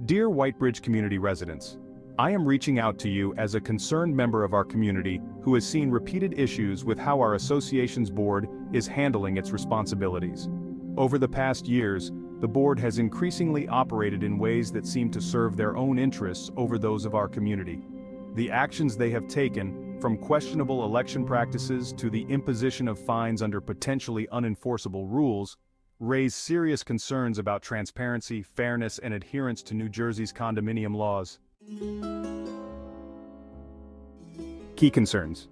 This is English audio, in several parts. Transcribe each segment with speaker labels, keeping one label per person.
Speaker 1: Dear Whitebridge community residents, I am reaching out to you as a concerned member of our community who has seen repeated issues with how our association's board is handling its responsibilities. Over the past years, the board has increasingly operated in ways that seem to serve their own interests over those of our community. The actions they have taken, from questionable election practices to the imposition of fines under potentially unenforceable rules, raise serious concerns about transparency, fairness, and adherence to New Jersey's condominium laws. Key concerns.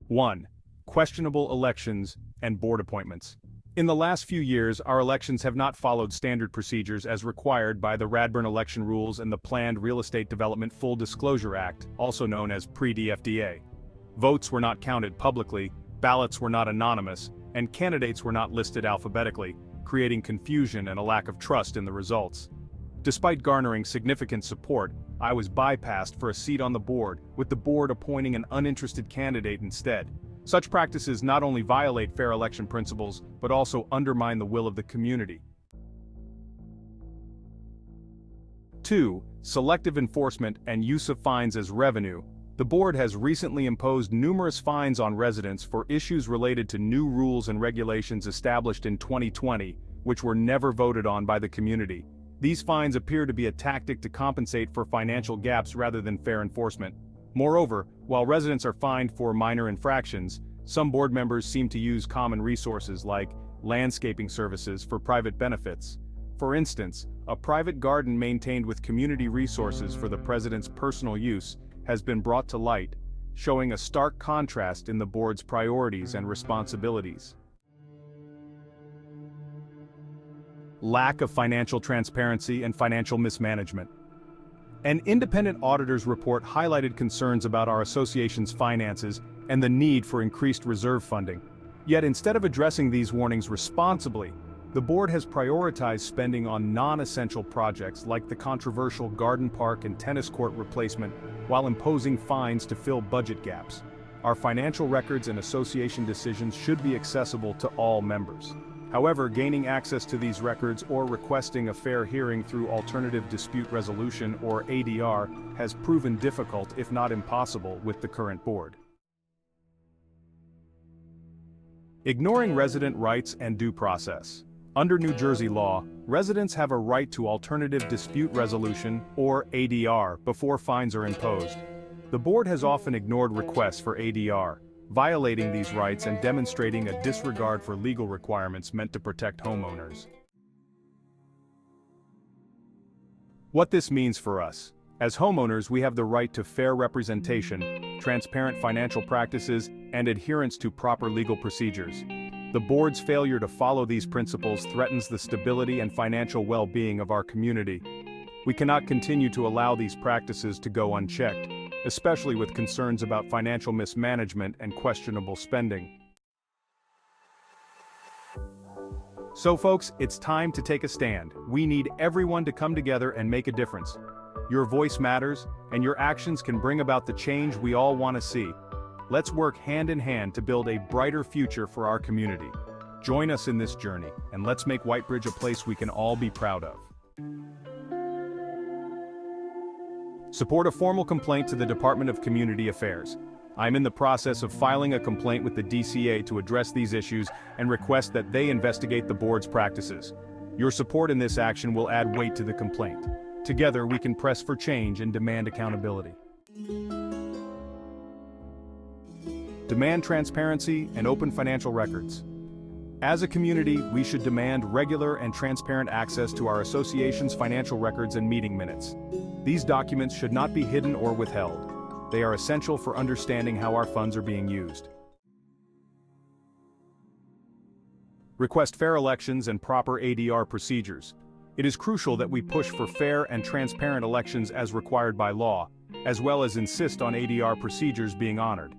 Speaker 1: 1. Questionable elections and board appointments. In the last few years, our elections have not followed standard procedures as required by the Radburn election rules and the Planned Real Estate Development Full Disclosure Act, also known as pre-DFDA. Votes were not counted publicly, ballots were not anonymous, and candidates were not listed alphabetically, creating confusion and a lack of trust in the results. Despite garnering significant support, I was bypassed for a seat on the board, with the board appointing an uninterested candidate instead. Such practices not only violate fair election principles, but also undermine the will of the community. 2. Selective enforcement and use of fines as revenue. The board has recently imposed numerous fines on residents for issues related to new rules and regulations established in 2020, which were never voted on by the community. These fines appear to be a tactic to compensate for financial gaps rather than fair enforcement. Moreover, while residents are fined for minor infractions, some board members seem to use common resources like landscaping services for private benefits. For instance, a private garden maintained with community resources for the president's personal use has been brought to light, showing a stark contrast in the board's priorities and responsibilities. Lack of financial transparency and financial mismanagement. An independent auditor's report highlighted concerns about our association's finances and the need for increased reserve funding. Yet instead of addressing these warnings responsibly, the board has prioritized spending on non-essential projects like the controversial garden park and tennis court replacement, while imposing fines to fill budget gaps. Our financial records and association decisions should be accessible to all members. However, gaining access to these records or requesting a fair hearing through Alternative Dispute Resolution or ADR has proven difficult if not impossible with the current board. Ignoring resident rights and due process. Under New Jersey law, residents have a right to Alternative Dispute Resolution or ADR before fines are imposed. The board has often ignored requests for ADR, violating these rights and demonstrating a disregard for legal requirements meant to protect homeowners. What this means for us. As homeowners, we have the right to fair representation, transparent financial practices, and adherence to proper legal procedures. The board's failure to follow these principles threatens the stability and financial well-being of our community. We cannot continue to allow these practices to go unchecked, especially with concerns about financial mismanagement and questionable spending. So folks, it's time to take a stand. We need everyone to come together and make a difference. Your voice matters, and your actions can bring about the change we all want to see. Let's work hand in hand to build a brighter future for our community. Join us in this journey, and let's make Whitebridge a place we can all be proud of. Support a formal complaint to the Department of Community Affairs. I'm in the process of filing a complaint with the DCA to address these issues and request that they investigate the board's practices. Your support in this action will add weight to the complaint. Together, we can press for change and demand accountability. Demand transparency and open financial records. As a community, we should demand regular and transparent access to our association's financial records and meeting minutes. These documents should not be hidden or withheld. They are essential for understanding how our funds are being used. Request fair elections and proper ADR procedures. It is crucial that we push for fair and transparent elections as required by law, as well as insist on ADR procedures being honored.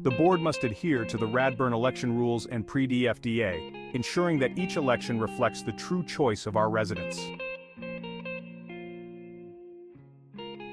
Speaker 1: The board must adhere to the Radburn election rules and pre-DFDA, ensuring that each election reflects the true choice of our residents.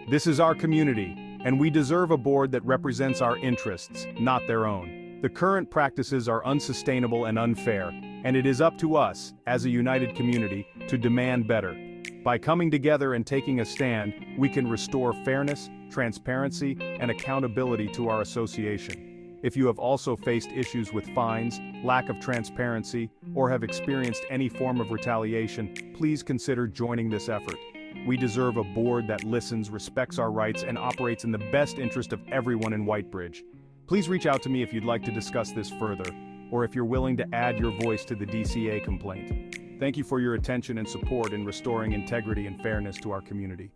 Speaker 1: This is our community, and we deserve a board that represents our interests, not their own. The current practices are unsustainable and unfair, And it is up to us, as a united community, to demand better. By coming together and taking a stand, we can restore fairness, transparency, and accountability to our association. If you have also faced issues with fines, lack of transparency, or have experienced any form of retaliation, please consider joining this effort. We deserve a board that listens, respects our rights, and operates in the best interest of everyone in Whitebridge. Please reach out to me if you'd like to discuss this further, or if you're willing to add your voice to the DCA complaint. Thank you for your attention and support in restoring integrity and fairness to our community.